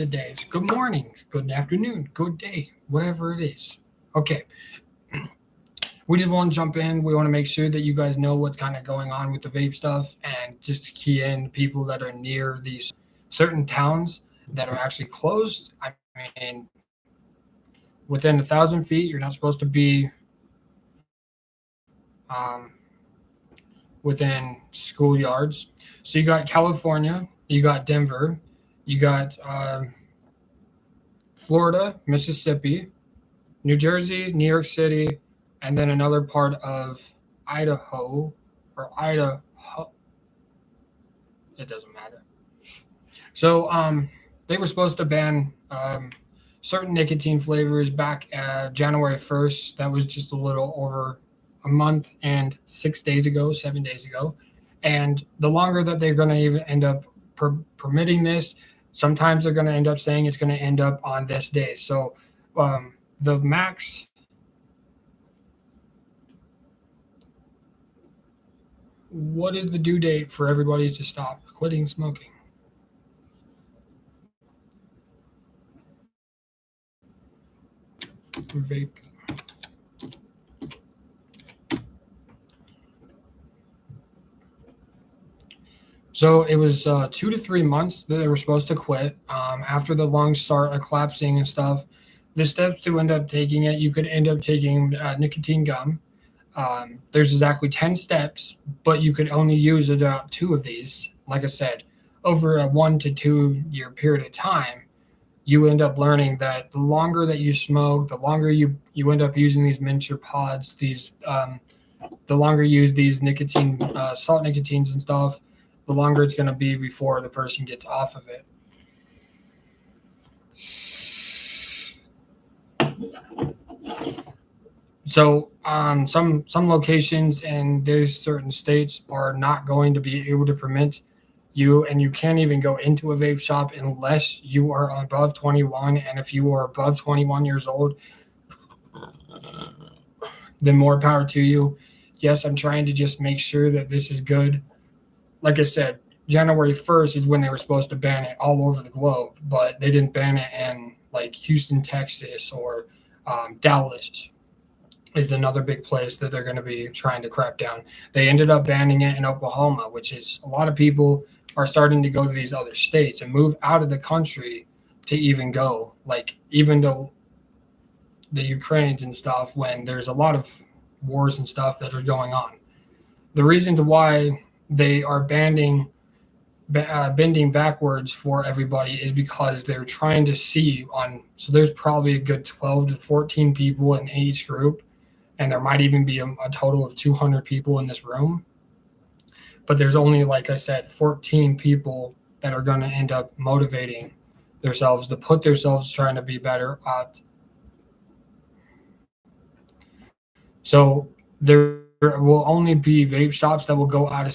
days, good mornings, good afternoon, good day, whatever it is. Okay, we just want to jump in. We want to make sure that you guys know what's kind of going on with the vape stuff and just to key in people that are near these certain towns that are actually closed. I mean, within 1,000 feet, you're not supposed to be within schoolyards. So you got California, you got Denver, you got Florida, Mississippi, New Jersey, New York City, and then another part of Idaho or Idaho. It doesn't matter. So they were supposed to ban certain nicotine flavors back January 1st. That was just a little over a month and 6 days ago, 7 days ago. And the longer that they're going to even end up permitting this, sometimes they're going to end up saying it's going to end up on this day. So the max what is the due date for everybody to stop quitting smoking? Vape. So it was 2 to 3 months that they were supposed to quit. After the lungs start collapsing and stuff, the steps to end up taking it, you could end up taking nicotine gum. There's exactly 10 steps, but you could only use about 2 of these. Like I said, over a 1 to 2 year period of time, you end up learning that the longer that you smoke, the longer you end up using these miniature pods, the longer you use these nicotine, salt nicotines and stuff, the longer it's going to be before the person gets off of it. So some locations and there's certain states are not going to be able to permit you, and you can't even go into a vape shop unless you are above 21. And if you are above 21 years old, then more power to you. Yes, I'm trying to just make sure that this is good. Like I said, January 1st is when they were supposed to ban it all over the globe, but they didn't ban it in like Houston, Texas, or Dallas is another big place that they're going to be trying to crack down. They ended up banning it in Oklahoma, which is a lot of people are starting to go to these other states and move out of the country to even go, like even to the Ukraines and stuff, when there's a lot of wars and stuff that are going on. The reasons why they are bending backwards for everybody is because they're trying to see on, so there's probably a good 12 to 14 people in each group, and there might even be a total of 200 people in this room. But there's only, like I said, 14 people that are going to end up motivating themselves to put themselves trying to be better at. So there will only be vape shops that will go out of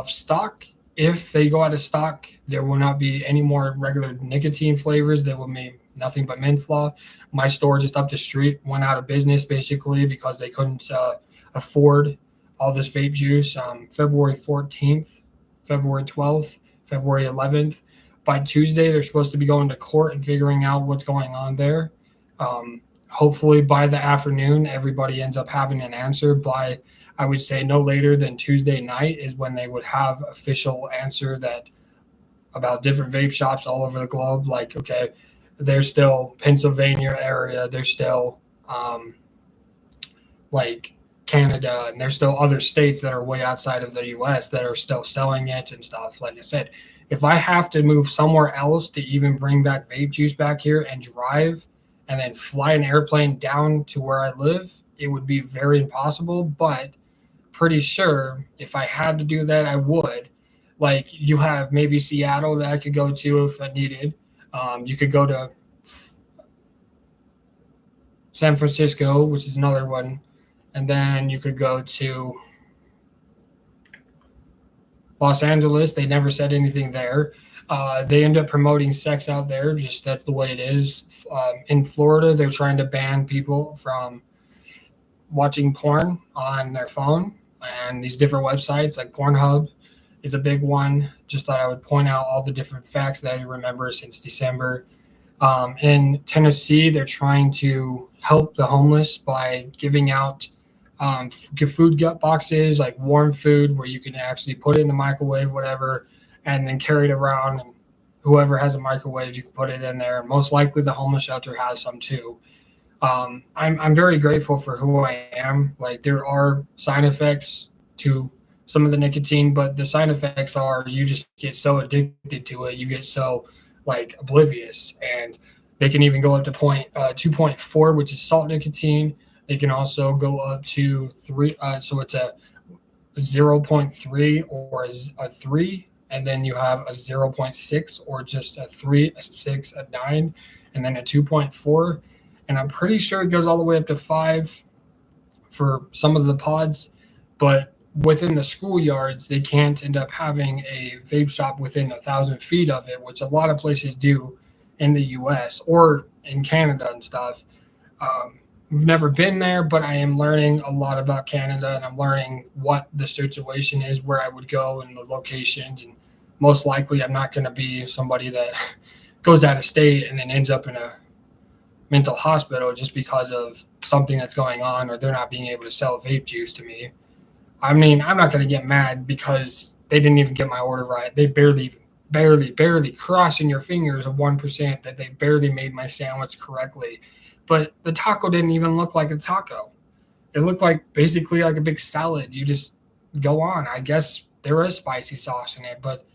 stock. If they go out of stock, there will not be any more regular nicotine flavors. There will be nothing but mint flaw. My store just up the street went out of business basically because they couldn't afford all this vape juice. February 14th, February 12th, February 11th. By Tuesday, they're supposed to be going to court and figuring out what's going on there. Hopefully by the afternoon, everybody ends up having an answer. By, I would say, no later than Tuesday night is when they would have official answer that about different vape shops all over the globe. Like, okay, there's still Pennsylvania area, there's still like Canada, and there's still other states that are way outside of the US that are still selling it and stuff. Like I said, if I have to move somewhere else to even bring back vape juice back here and drive and then fly an airplane down to where I live, it would be very impossible. But pretty sure if I had to do that, I would. Like, you have maybe Seattle that I could go to if I needed. You could go to San Francisco, which is another one. And then you could go to Los Angeles. They never said anything there. They end up promoting sex out there. Just that's the way it is. In Florida, they're trying to ban people from watching porn on their phone and these different websites like Pornhub. is a big one. Just thought I would point out all the different facts that I remember since December. In Tennessee, they're trying to help the homeless by giving out food gut boxes, like warm food, where you can actually put it in the microwave, whatever, and then carry it around. And whoever has a microwave, you can put it in there. Most likely, the homeless shelter has some too. I'm very grateful for who I am. Like there are side effects to some of the nicotine, but the side effects are you just get so addicted to it, you get so like oblivious, and they can even go up to 2.4, which is salt nicotine. They can also go up to three, so it's a 0.3 or a 3, and then you have a 0.6 or just a 3, a 6, a 9, and then a 2.4. And I'm pretty sure it goes all the way up to 5 for some of the pods. But within the schoolyards, they can't end up having a vape shop within 1,000 feet of it, which a lot of places do in the US or in Canada and stuff. I've never been there, but I am learning a lot about Canada, and I'm learning what the situation is, where I would go, and the locations. And most likely, I'm not going to be somebody that goes out of state and then ends up in a mental hospital just because of something that's going on, or they're not being able to sell vape juice to me. I mean, I'm not going to get mad because they didn't even get my order right. They barely crossing your fingers of 1% that they barely made my sandwich correctly. But the taco didn't even look like a taco. It looked like basically like a big salad. You just go on. I guess there is spicy sauce in it, but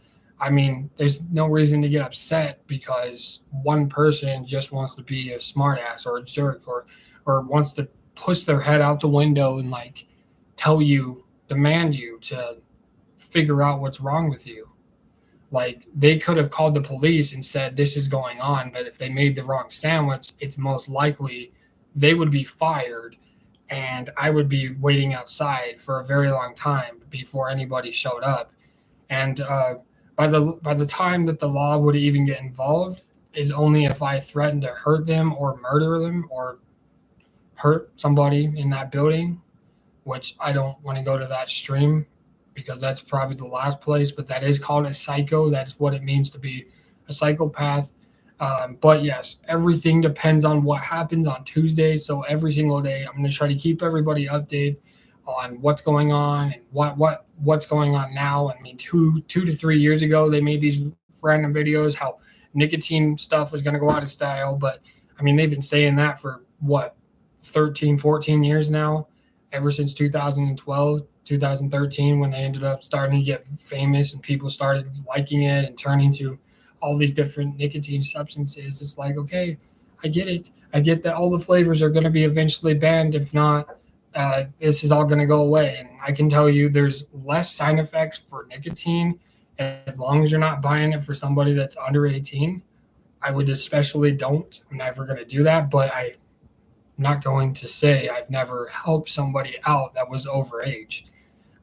I mean, there's no reason to get upset because one person just wants to be a smartass or a jerk, or wants to push their head out the window and like demand you to figure out what's wrong with you. Like they could have called the police and said this is going on, but if they made the wrong sandwich, it's most likely they would be fired, and I would be waiting outside for a very long time before anybody showed up. And by the time that the law would even get involved is only if I threaten to hurt them or murder them or hurt somebody in that building, which I don't want to go to that extreme because that's probably the last place, but that is called a psycho. That's what it means to be a psychopath. But yes, everything depends on what happens on Tuesday. So every single day, I'm going to try to keep everybody updated on what's going on and what's going on now. I mean, two to 3 years ago, they made these random videos how nicotine stuff was going to go out of style. But I mean, they've been saying that for 13, 14 years now, ever since 2012, 2013, when they ended up starting to get famous and people started liking it and turning to all these different nicotine substances. It's like, okay, I get it. I get that all the flavors are going to be eventually banned. If not, this is all going to go away. And I can tell you there's less side effects for nicotine as long as you're not buying it for somebody that's under 18. I would especially don't. I'm never going to do that, but I'm not going to say I've never helped somebody out that was over age.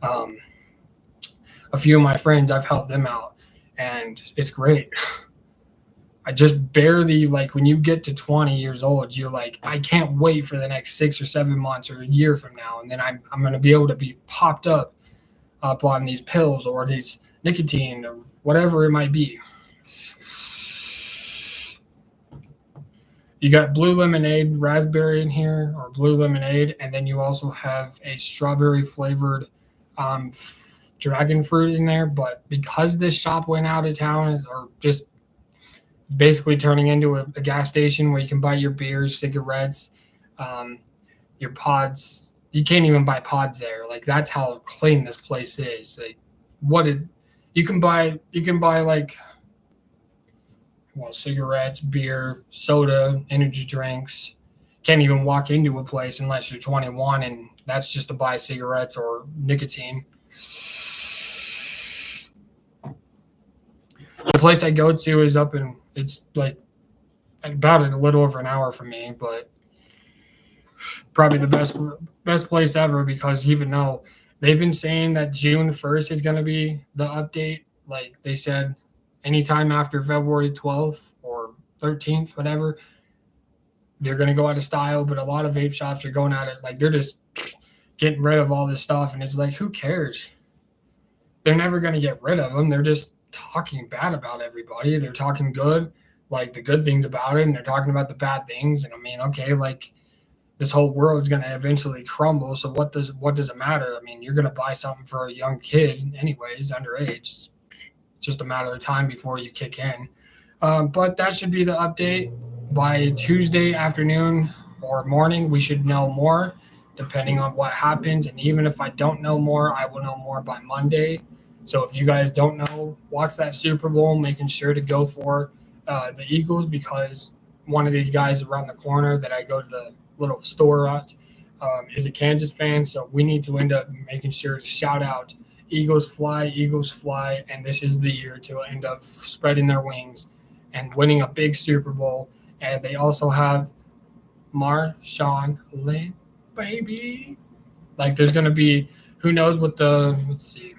A few of my friends, I've helped them out, and it's great. I just barely, like, when you get to 20 years old, you're like, I can't wait for the next 6 or 7 months or a year from now. And then I'm going to be able to be popped up on these pills or these nicotine or whatever it might be. You got blue lemonade, raspberry in here, or blue lemonade. And then you also have a strawberry flavored dragon fruit in there. But because this shop went out of town, or just it's basically turning into a gas station where you can buy your beers, cigarettes, your pods. You can't even buy pods there. Like that's how clean this place is. Like you can buy like, well, cigarettes, beer, soda, energy drinks. Can't even walk into a place unless you're 21, and that's just to buy cigarettes or nicotine. The place I go to is it's like about a little over an hour from me, but probably the best place ever, because even though they've been saying that June 1st is going to be the update, like they said, anytime after February 12th or 13th, whatever, they're going to go out of style. But a lot of vape shops are going at it like they're just getting rid of all this stuff, and it's like, who cares? they're never going to get rid of them. They're just talking bad about everybody. They're talking good, like the good things about it, and they're talking about the bad things. And I mean, okay, like this whole world's going to eventually crumble. So what does it matter? I mean, you're going to buy something for a young kid, anyways, underage. It's just a matter of time before you kick in. But that should be the update. By Tuesday afternoon or morning, we should know more, depending on what happens. And even if I don't know more, I will know more by Monday. So if you guys don't know, watch that Super Bowl, making sure to go for the Eagles, because one of these guys around the corner that I go to the little store at is a Kansas fan. So we need to end up making sure to shout out Eagles fly, and this is the year to end up spreading their wings and winning a big Super Bowl. And they also have Marshawn Lynch, baby. Like, there's going to be, who knows what let's see.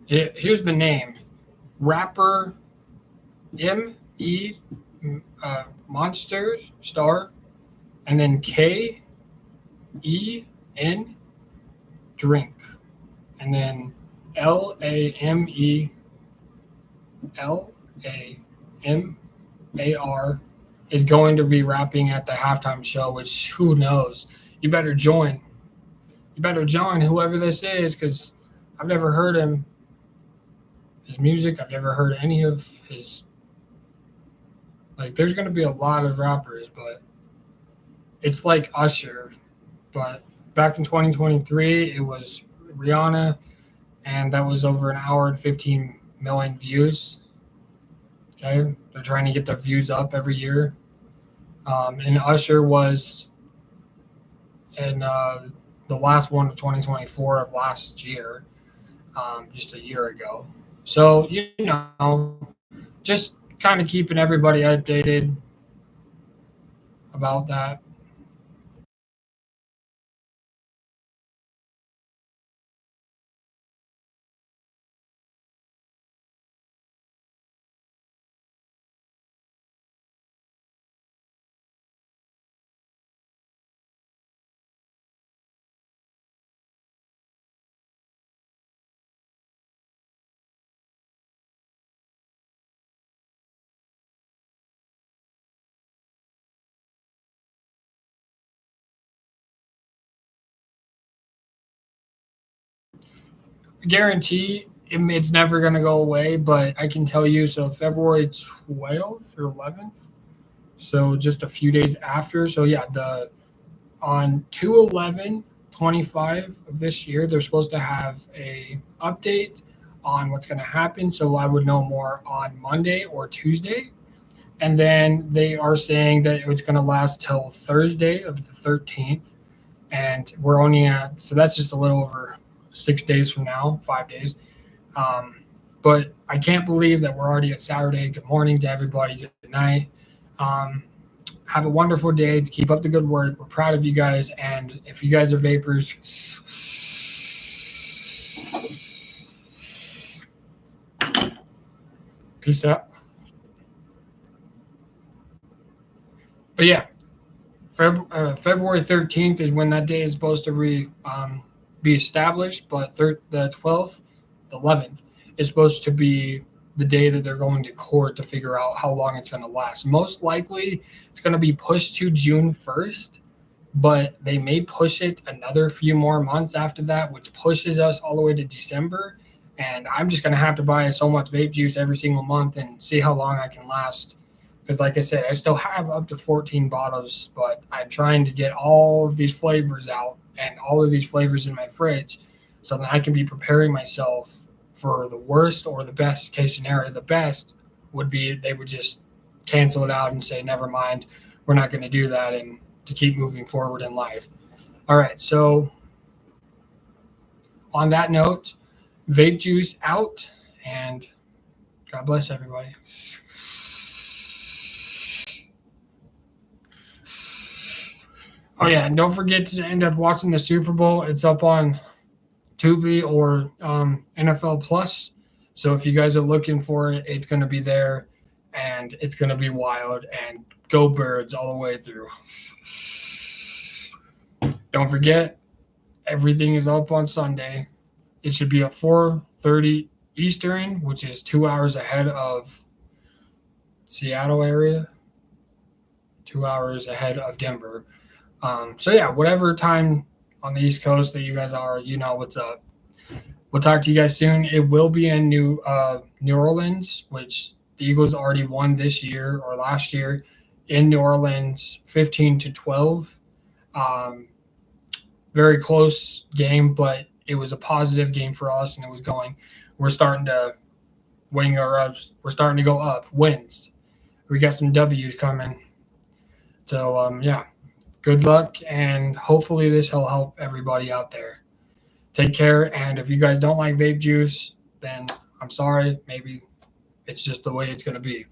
Here's the name: rapper M.E. Monster Star, and then K.E.N. Drink, and then Lamar is going to be rapping at the halftime show, which who knows? You better join. You better join whoever this is, because I've never heard his music. I've never heard any of his. Like, there's going to be a lot of rappers, but it's like Usher. But back in 2023, it was Rihanna, and that was over an hour and 15 million views. Okay, they're trying to get their views up every year. And Usher was in the last one of 2024 of last year, just a year ago. So, just kind of keeping everybody updated about that. Guarantee it's never going to go away, but I can tell you, so February 12th or 11th, so just a few days after. So yeah, the on 2/11/25 of this year, they're supposed to have a update on what's going to happen. So I would know more on Monday or Tuesday. And then they are saying that it's going to last till Thursday of the 13th. And we're only at, so that's just a little over 6 days from now, 5 days. But I can't believe that we're already at Saturday. Good morning to everybody. Good night. Have a wonderful day. To keep up the good work. We're proud of you guys. And if you guys are vapors, peace out. But yeah, February 13th is when that day is supposed to be established. But the 12th, the 11th is supposed to be the day that they're going to court to figure out how long it's going to last. Most likely, it's going to be pushed to June 1st, but they may push it another few more months after that, which pushes us all the way to December. And I'm just going to have to buy so much vape juice every single month and see how long I can last. Because, like I said, I still have up to 14 bottles, but I'm trying to get all of these flavors out and all of these flavors in my fridge so that I can be preparing myself for the worst or the best case scenario. The best would be they would just cancel it out and say, never mind, we're not going to do that, and to keep moving forward in life. All right. So on that note, vape juice out, and God bless everybody. Oh yeah, and don't forget to end up watching the Super Bowl. It's up on Tubi or NFL Plus. So if you guys are looking for it, it's going to be there, and it's going to be wild. And go Birds all the way through. Don't forget, everything is up on Sunday. It should be at 4:30 Eastern, which is 2 hours ahead of Seattle area, 2 hours ahead of Denver. So yeah, whatever time on the East Coast that you guys are, you know what's up. We'll talk to you guys soon. It will be in New Orleans, which the Eagles already won this year or last year in New Orleans, 15-12. Very close game, but it was a positive game for us, and it was going. We're starting to wing our ups. We're starting to go up. Wins. We got some W's coming. So yeah, good luck, and hopefully this will help everybody out there. Take care, and if you guys don't like vape juice, then I'm sorry. Maybe it's just the way it's going to be.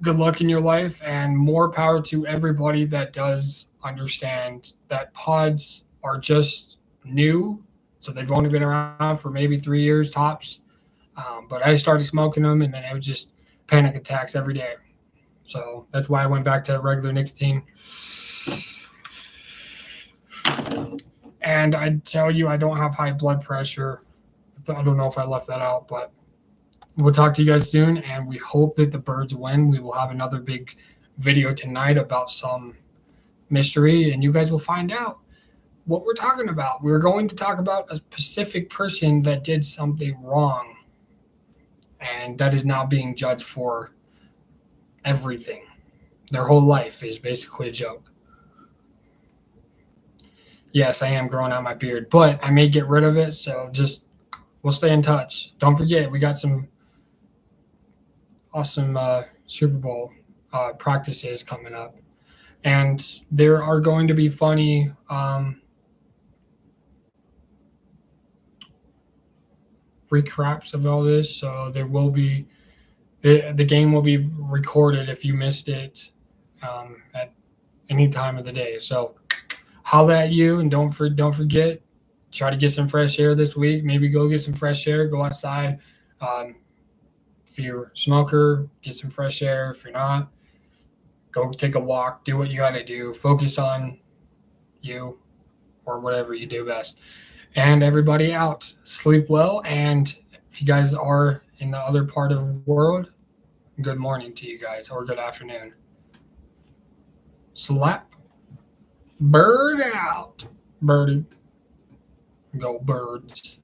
Good luck in your life, and more power to everybody that does understand that pods are just new. So they've only been around for maybe 3 years tops. But I started smoking them, and then it was just panic attacks every day. So that's why I went back to regular nicotine. And I tell you, I don't have high blood pressure. I don't know if I left that out, but we'll talk to you guys soon, and we hope that the Birds win. We will have another big video tonight about some mystery, and you guys will find out what we're talking about. We're going to talk about a specific person that did something wrong, and that is now being judged for everything. Their whole life is basically a joke. Yes, I am growing out my beard, but I may get rid of it, so just we'll stay in touch. Don't forget, we got some awesome Super Bowl practices coming up, and there are going to be funny recaps of all this. So there will be the game will be recorded if you missed it at any time of the day. So holla at you, and don't forget, try to get some fresh air this week. Maybe go get some fresh air. Go outside. If you're a smoker, get some fresh air. If you're not, go take a walk. Do what you got to do. Focus on you or whatever you do best. And everybody out. Sleep well. And if you guys are in the other part of the world, good morning to you guys, or good afternoon. Slap. Bird out. Birdie. Go Birds.